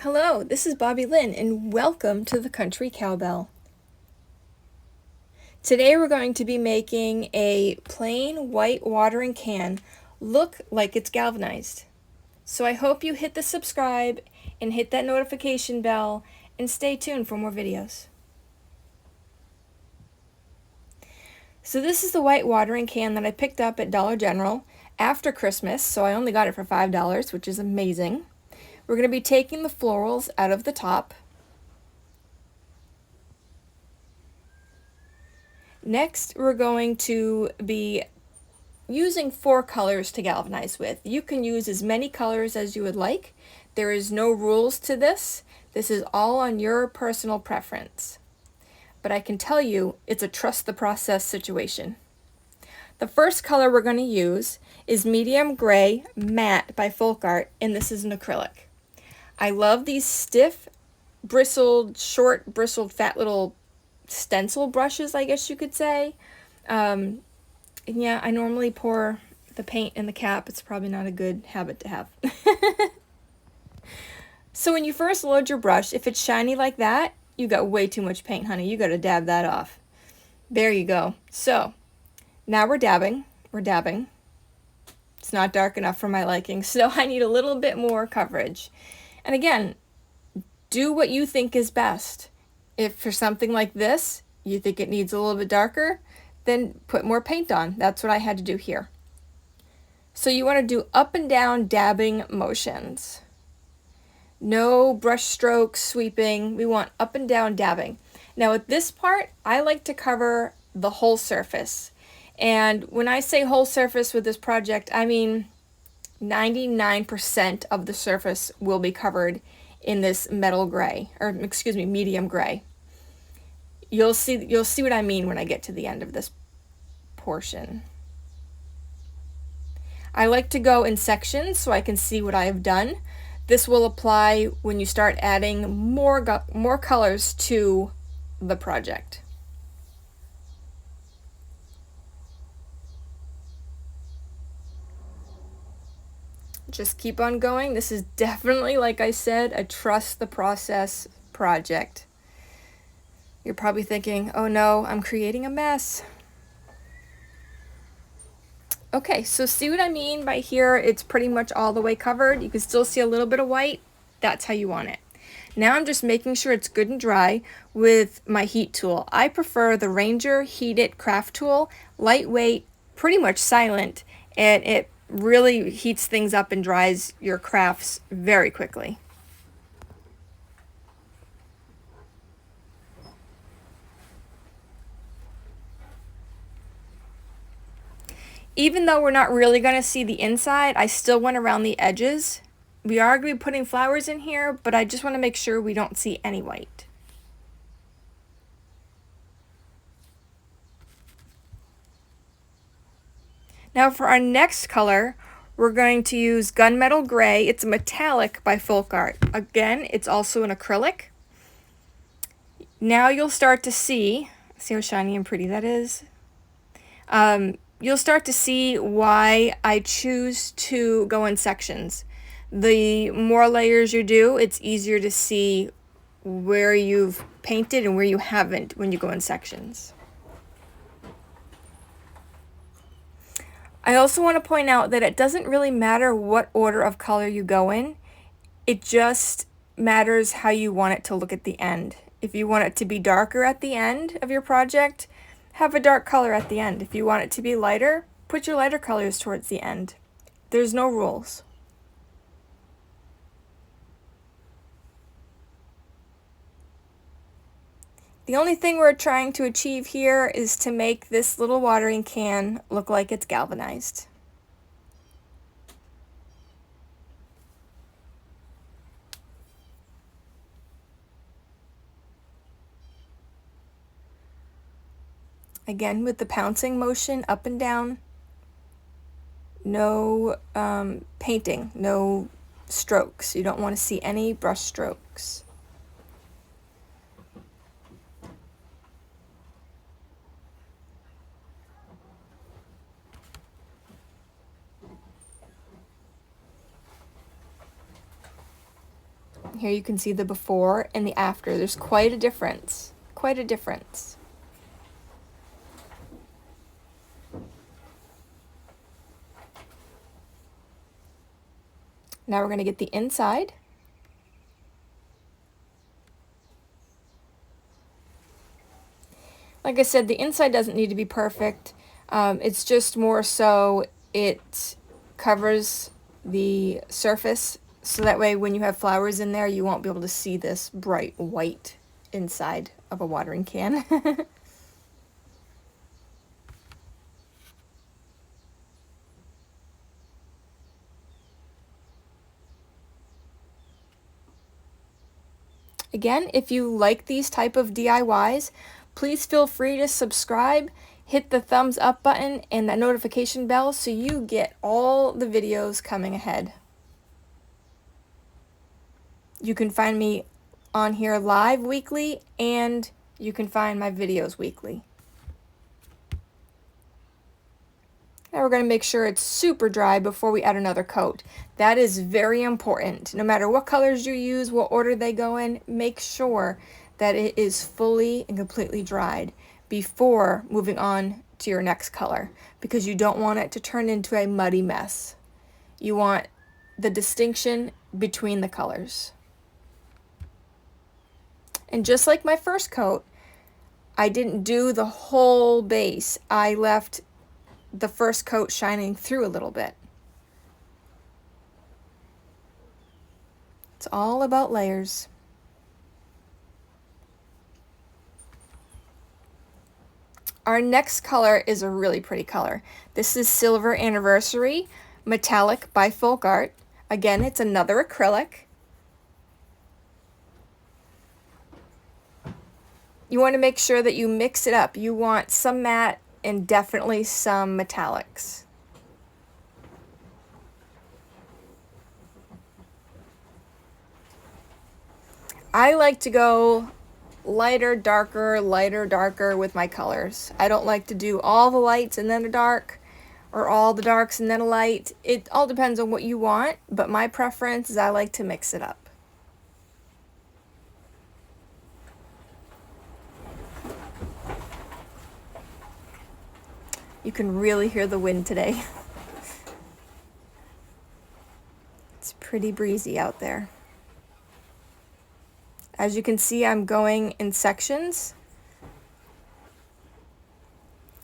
Hello, this is BobbieLynn and welcome to the Country Cowbell. Today we're going to be making a plain white watering can look like it's galvanized. So I hope you hit the subscribe and hit that notification bell and stay tuned for more videos. So this is the white watering can that I picked up at Dollar General after Christmas, so I only got it for $5, which is amazing. We're going to be taking the florals out of the top. Next, we're going to be using 4 colors to galvanize with. You can use as many colors as you would like. There is no rules to this. This is all on your personal preference. But I can tell you, it's a trust the process situation. The first color we're going to use is Medium Gray Matte by Folk Art, and this is an acrylic. I love these stiff, bristled, short, bristled, fat little stencil brushes, I guess you could say. And yeah, I normally pour the paint in the cap. It's probably not a good habit to have. So when you first load your brush, if it's shiny like that, you got way too much paint, honey. You got to dab that off. There you go. So now we're dabbing. It's not dark enough for my liking, so I need a little bit more coverage. And again, do what you think is best. If for something like this, you think it needs a little bit darker, then put more paint on. That's what I had to do here. So you want to do up and down dabbing motions. No brush strokes, sweeping. We want up and down dabbing. Now with this part, I like to cover the whole surface. And when I say whole surface with this project, I mean 99% of the surface will be covered in this metal gray, or excuse me, medium gray. You'll see what I mean when I get to the end of this portion. I like to go in sections so I can see what I have done. This will apply when you start adding more colors to the project. Just keep on going. This is definitely, like I said, a trust the process project. You're probably thinking, oh no, I'm creating a mess. Okay, so see what I mean by here? It's pretty much all the way covered. You can still see a little bit of white. That's how you want it. Now I'm just making sure it's good and dry with my heat tool. I prefer the Ranger Heat It craft tool, lightweight, pretty much silent, and it really heats things up and dries your crafts very quickly. Even though we're not really going to see the inside, I still went around the edges. We are going to be putting flowers in here, but I just want to make sure we don't see any white. Now for our next color, we're going to use Gunmetal Gray. It's a metallic by Folk Art. Again, it's also an acrylic. Now you'll start to see how shiny and pretty that is? You'll start to see why I choose to go in sections. The more layers you do, it's easier to see where you've painted and where you haven't when you go in sections. I also want to point out that it doesn't really matter what order of color you go in. It just matters how you want it to look at the end. If you want it to be darker at the end of your project, have a dark color at the end. If you want it to be lighter, put your lighter colors towards the end. There's no rules. The only thing we're trying to achieve here is to make this little watering can look like it's galvanized. Again, with the pouncing motion up and down, no painting, no strokes. You don't want to see any brush strokes. Here you can see the before and the after. There's quite a difference. Quite a difference. Now we're going to get the inside. Like I said, the inside doesn't need to be perfect. It's just more so it covers the surface, so that way when you have flowers in there, you won't be able to see this bright white inside of a watering can. Again, if you like these type of DIYs, please feel free to subscribe, hit the thumbs up button and that notification bell so you get all the videos coming ahead. You can find me on here live weekly, and you can find my videos weekly. Now we're going to make sure it's super dry before we add another coat. That is very important. No matter what colors you use, what order they go in, make sure that it is fully and completely dried before moving on to your next color, because you don't want it to turn into a muddy mess. You want the distinction between the colors. And just like my first coat, I didn't do the whole base. I left the first coat shining through a little bit. It's all about layers. Our next color is a really pretty color. This is Silver Anniversary Metallic by Folk Art. Again, it's another acrylic. You want to make sure that you mix it up. You want some matte and definitely some metallics. I like to go lighter, darker with my colors. I don't like to do all the lights and then a dark, or all the darks and then a light. It all depends on what you want, but my preference is I like to mix it up. You can really hear the wind today. It's pretty breezy out there. As you can see, I'm going in sections.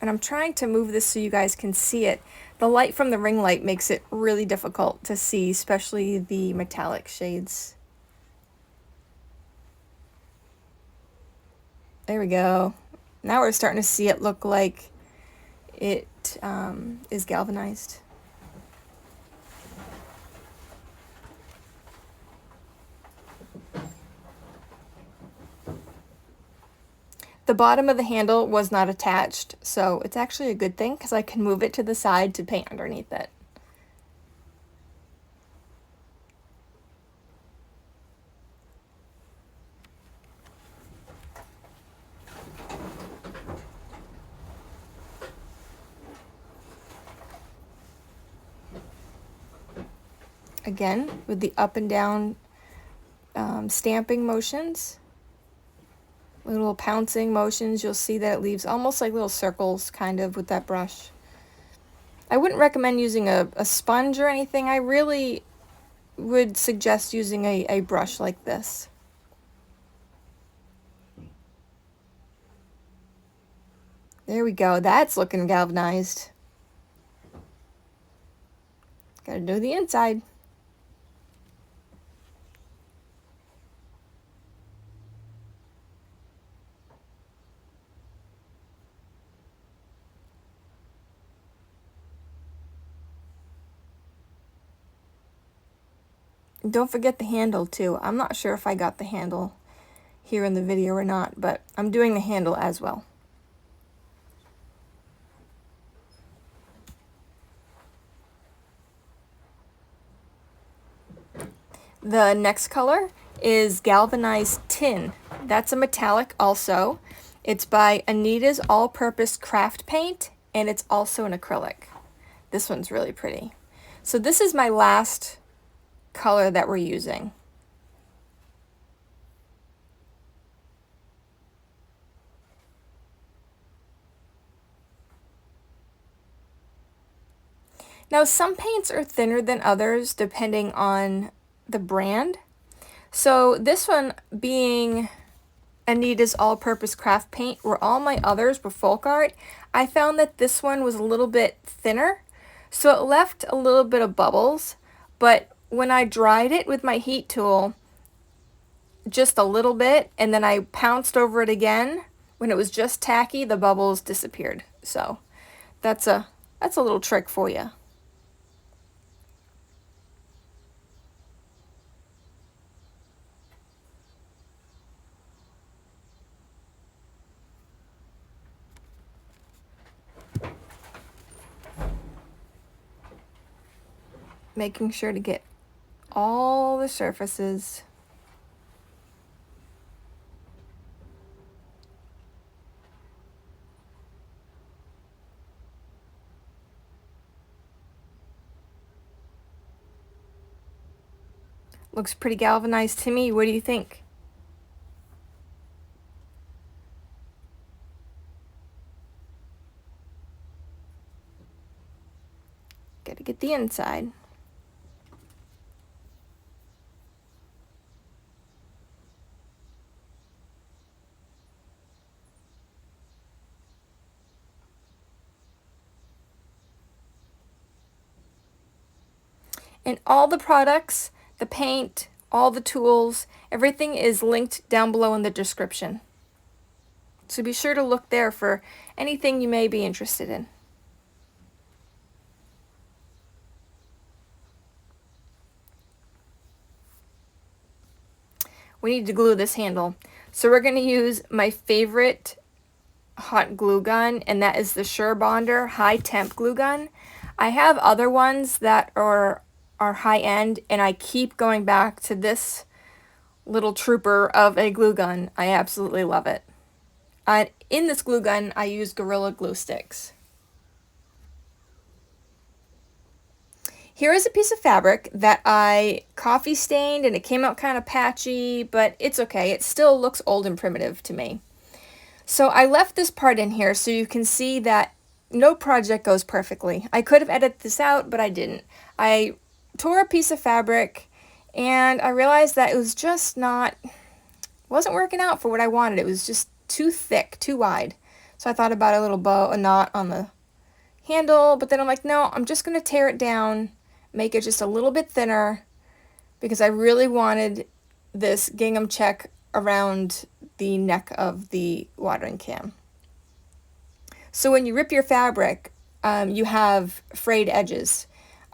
And I'm trying to move this so you guys can see it. The light from the ring light makes it really difficult to see, especially the metallic shades. There we go. Now we're starting to see it look like it is galvanized. The bottom of the handle was not attached, so it's actually a good thing because I can move it to the side to paint underneath it. Again, with the up and down stamping motions, little pouncing motions, you'll see that it leaves almost like little circles kind of with that brush. I wouldn't recommend using a sponge or anything. I really would suggest using a brush like this. There we go. That's looking galvanized. Gotta do the inside. Don't forget the handle too. I'm not sure if I got the handle here in the video or not, but I'm doing the handle as well. The next color is Galvanized Tin. That's a metallic also. It's by Anita's All-Purpose Craft Paint, and it's also an acrylic. This one's really pretty. So this is my last color that we're using. Now some paints are thinner than others depending on the brand. So this one being Anita's all-purpose craft paint, where all my others were folk art, I found that this one was a little bit thinner, so it left a little bit of bubbles, but when I dried it with my heat tool, just a little bit, and then I pounced over it again, when it was just tacky, the bubbles disappeared. So that's a little trick for you. Making sure to get all the surfaces. Looks pretty galvanized to me. What do you think? Gotta get the inside. And all the products, the paint, all the tools, everything is linked down below in the description. So be sure to look there for anything you may be interested in. We need to glue this handle. So we're going to use my favorite hot glue gun, and that is the Sure Bonder high temp glue gun. I have other ones that are high end, and I keep going back to this little trooper of a glue gun. I absolutely love it. In this glue gun, I use Gorilla Glue sticks. Here is a piece of fabric that I coffee stained, and it came out kind of patchy, but it's okay. It still looks old and primitive to me. So I left this part in here so you can see that no project goes perfectly. I could have edited this out, but I didn't. I tore a piece of fabric, and I realized that it was just wasn't working out for what I wanted. It was just too thick, too wide. So I thought about a little bow, a knot on the handle, but then I'm like, no, I'm just going to tear it down, make it just a little bit thinner, because I really wanted this gingham check around the neck of the watering can. So when you rip your fabric, you have frayed edges.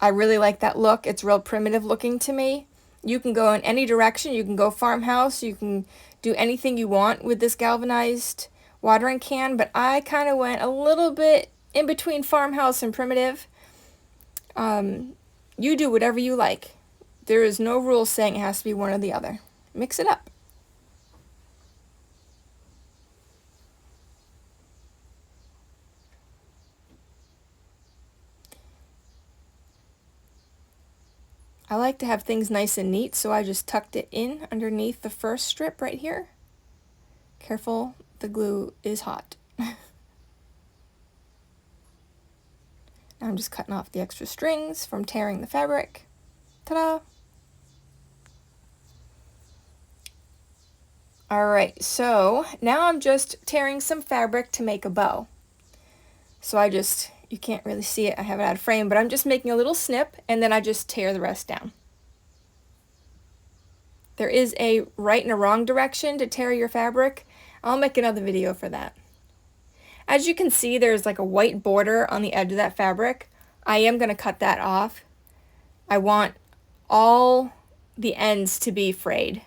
I really like that look. It's real primitive looking to me. You can go in any direction. You can go farmhouse. You can do anything you want with this galvanized watering can, but I kind of went a little bit in between farmhouse and primitive. You do whatever you like. There is no rule saying it has to be one or the other. Mix it up. I like to have things nice and neat, so I just tucked it in underneath the first strip right here. Careful, the glue is hot. Now I'm just cutting off the extra strings from tearing the fabric. Ta-da! Alright, so now I'm just tearing some fabric to make a bow. So you can't really see it, I have it out of frame, but I'm just making a little snip, and then I just tear the rest down. There is a right and a wrong direction to tear your fabric. I'll make another video for that. As you can see, there's like a white border on the edge of that fabric. I am going to cut that off. I want all the ends to be frayed.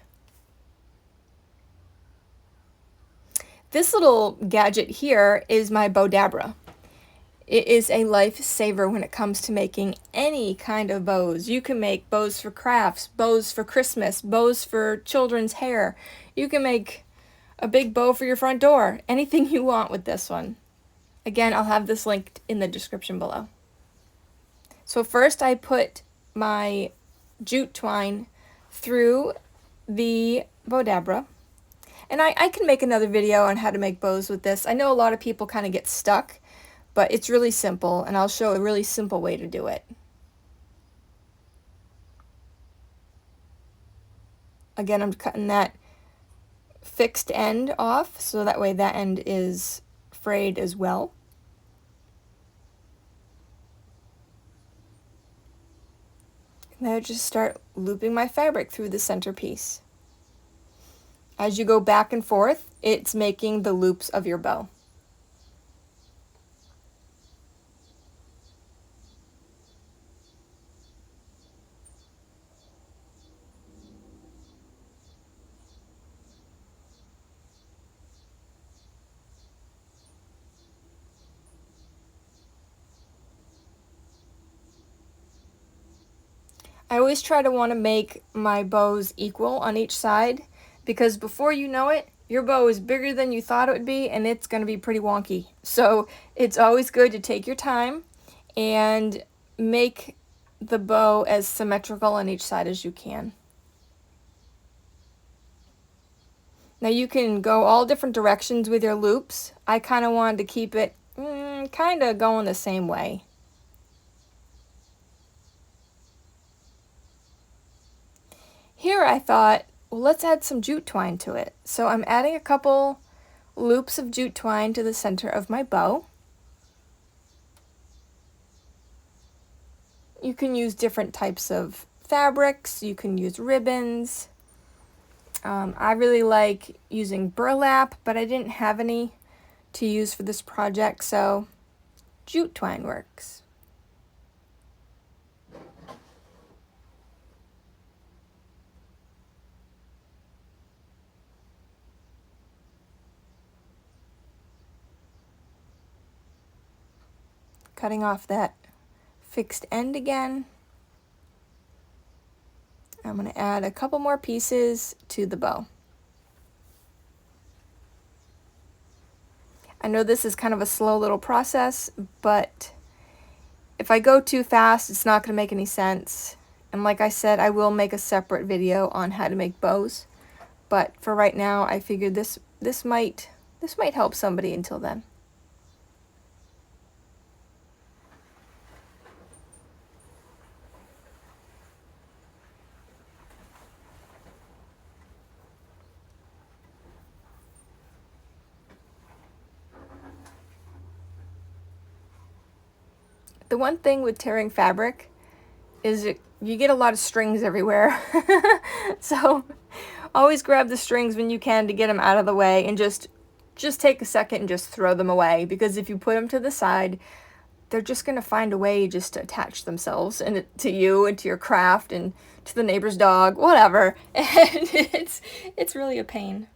This little gadget here is my Bobbie. It is a lifesaver when it comes to making any kind of bows. You can make bows for crafts, bows for Christmas, bows for children's hair. You can make a big bow for your front door. Anything you want with this one. Again, I'll have this linked in the description below. So first I put my jute twine through the Bobbie. And I can make another video on how to make bows with this. I know a lot of people kind of get stuck, but it's really simple, and I'll show a really simple way to do it. Again, I'm cutting that fixed end off, so that way that end is frayed as well. Now just start looping my fabric through the centerpiece. As you go back and forth, it's making the loops of your bow. I always try to want to make my bows equal on each side, because before you know it, your bow is bigger than you thought it would be, and it's going to be pretty wonky. So it's always good to take your time and make the bow as symmetrical on each side as you can. Now you can go all different directions with your loops. I kind of wanted to keep it kind of going the same way. Here I thought, well, let's add some jute twine to it. So I'm adding a couple loops of jute twine to the center of my bow. You can use different types of fabrics, you can use ribbons. I really like using burlap, but I didn't have any to use for this project, so jute twine works. Cutting off that fixed end again. I'm going to add a couple more pieces to the bow. I know this is kind of a slow little process, but if I go too fast, it's not going to make any sense. And like I said, I will make a separate video on how to make bows. But for right now, I figured this might help somebody until then. The one thing with tearing fabric is you get a lot of strings everywhere. So always grab the strings when you can to get them out of the way, and just take a second and just throw them away, because if you put them to the side, they're just going to find a way just to attach themselves and to you and to your craft and to the neighbor's dog, whatever. And it's really a pain.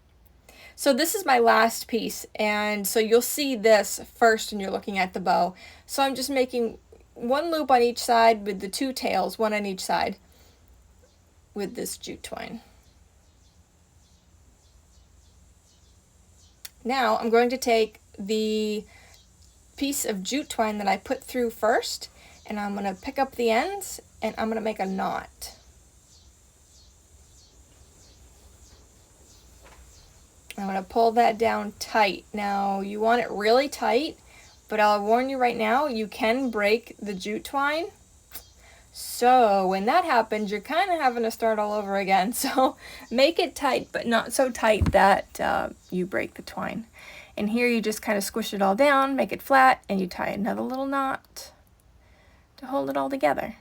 So this is my last piece, and so you'll see this first when you're looking at the bow. So I'm just making one loop on each side with the two tails, one on each side, with this jute twine. Now I'm going to take the piece of jute twine that I put through first, and I'm going to pick up the ends and I'm going to make a knot. I'm going to pull that down tight. Now you want it really tight, but I'll warn you right now, you can break the jute twine. So when that happens, you're kind of having to start all over again. So make it tight, but not so tight that you break the twine. And here you just kind of squish it all down, make it flat, and you tie another little knot to hold it all together.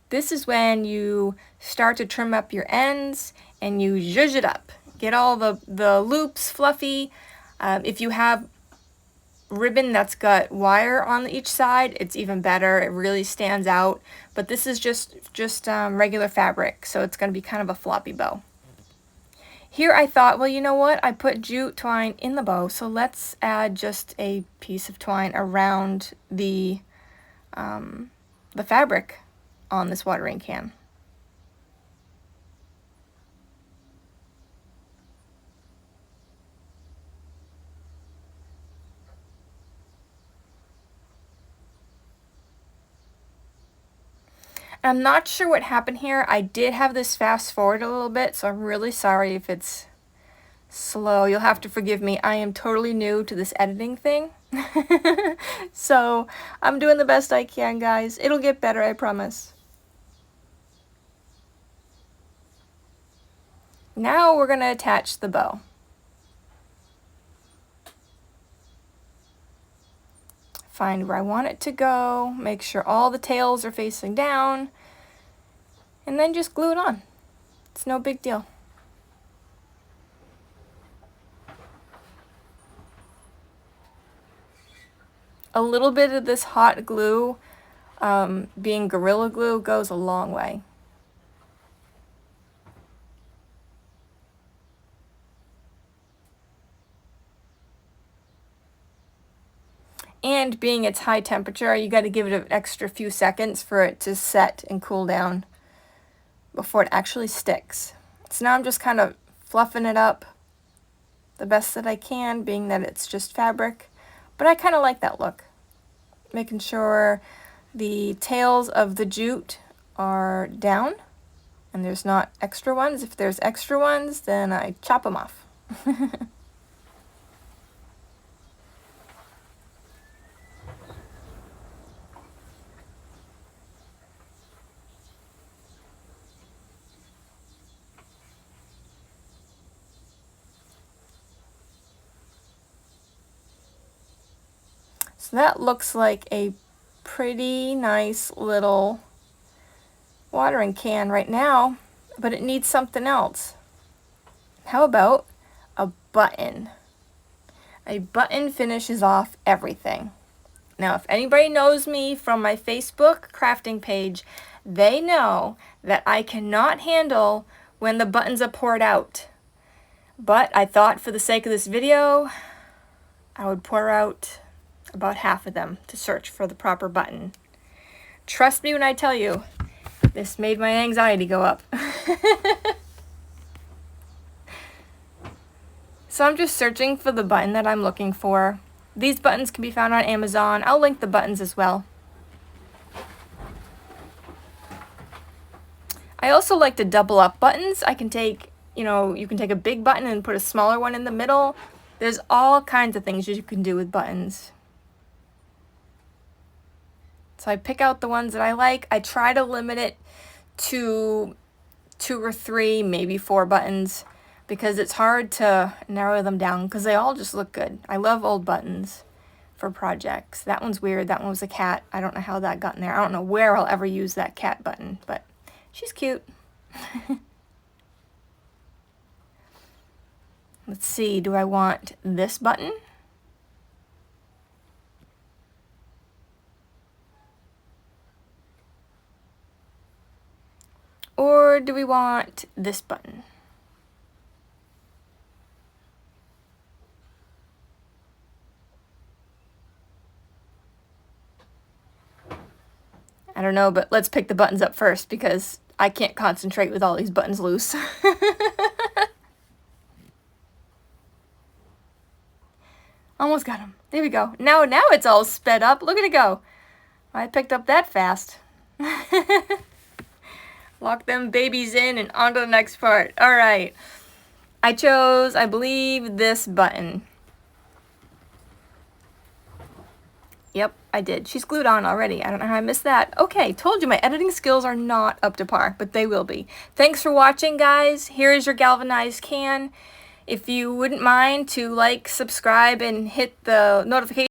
This is when you start to trim up your ends and you zhuzh it up. Get all the loops fluffy. If you have ribbon that's got wire on each side, it's even better. It really stands out. But this is just regular fabric, so it's going to be kind of a floppy bow. Here I thought, well, you know what? I put jute twine in the bow, so let's add just a piece of twine around the fabric on this watering can. I'm not sure what happened here. I did have this fast forward a little bit, so I'm really sorry if it's slow. You'll have to forgive me. I am totally new to this editing thing. So I'm doing the best I can, guys. It'll get better, I promise. Now we're going to attach the bow. Find where I want it to go, make sure all the tails are facing down, and then just glue it on. It's no big deal. A little bit of this hot glue, being Gorilla Glue, goes a long way. And being it's high temperature, you got to give it an extra few seconds for it to set and cool down before it actually sticks. So now I'm just kind of fluffing it up the best that I can, being that it's just fabric. But I kind of like that look. Making sure the tails of the jute are down and there's not extra ones. If there's extra ones, then I chop them off. So that looks like a pretty nice little watering can right now, but it needs something else. How about a button? A button finishes off everything. Now, if anybody knows me from my Facebook crafting page, they know that I cannot handle when the buttons are poured out. But I thought for the sake of this video, I would pour out about half of them to search for the proper button. Trust me when I tell you, this made my anxiety go up. So I'm just searching for the button that I'm looking for. These buttons can be found on Amazon. I'll link the buttons as well. I also like to double up buttons. I can take, you can take a big button and put a smaller one in the middle. There's all kinds of things you can do with buttons. So I pick out the ones that I like. I try to limit it to 2 or 3, maybe 4 buttons, because it's hard to narrow them down because they all just look good. I love old buttons for projects. That one's weird. That one was a cat. I don't know how that got in there. I don't know where I'll ever use that cat button, but she's cute. Let's see, do I want this button? Or do we want this button? I don't know, but let's pick the buttons up first because I can't concentrate with all these buttons loose. Almost got them. There we go. Now it's all sped up. Look at it go. I picked up that fast. Lock them babies in and on to the next part. All right. I chose, I believe, this button. Yep, I did. She's glued on already. I don't know how I missed that. Okay, told you my editing skills are not up to par, but they will be. Thanks for watching, guys. Here is your galvanized can. If you wouldn't mind to like, subscribe, and hit the notification